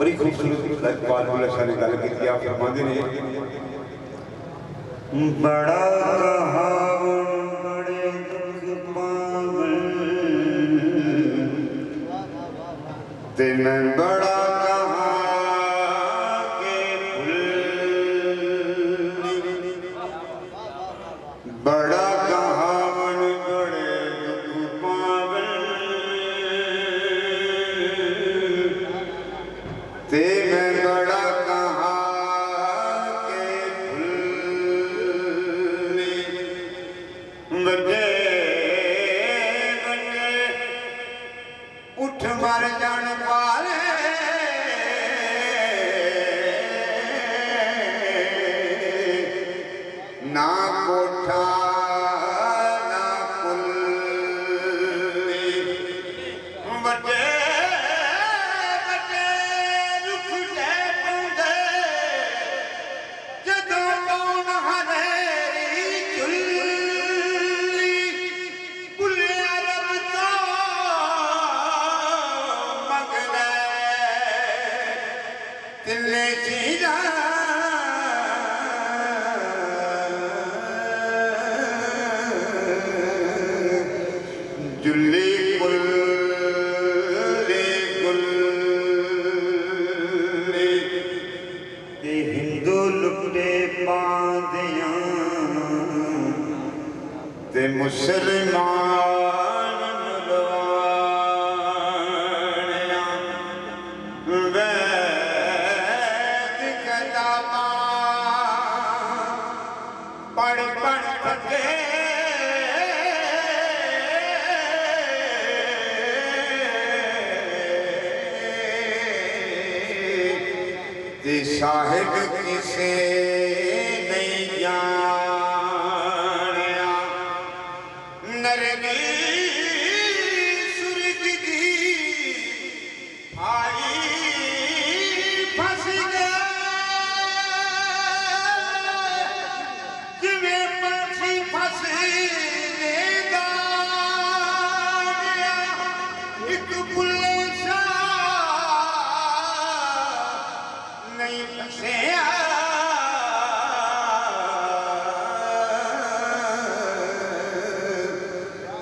बड़ी खूबसूरत बात सारी गल की आप फरमाते ने बड़ा बड़े दुख पावन दिन बड़ा बड़ा कहावन बड़े दुख पावन ते मैं बड़ा कहा के फूल बजे बजे उठ मर जान पाले ना कोठा ना कुल्ली बजे तिल्ले चीजा जुल्ली गुल्ली गुल्ली ते हिंदू लुटे पांदियां ते मुसलमान पढ़ पढ़ थके ते साहिब किसे नहीं जानिया नरगी सूरज की आई फंस गया नहीं फसे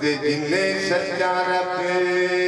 जिन्हें सच्चा रब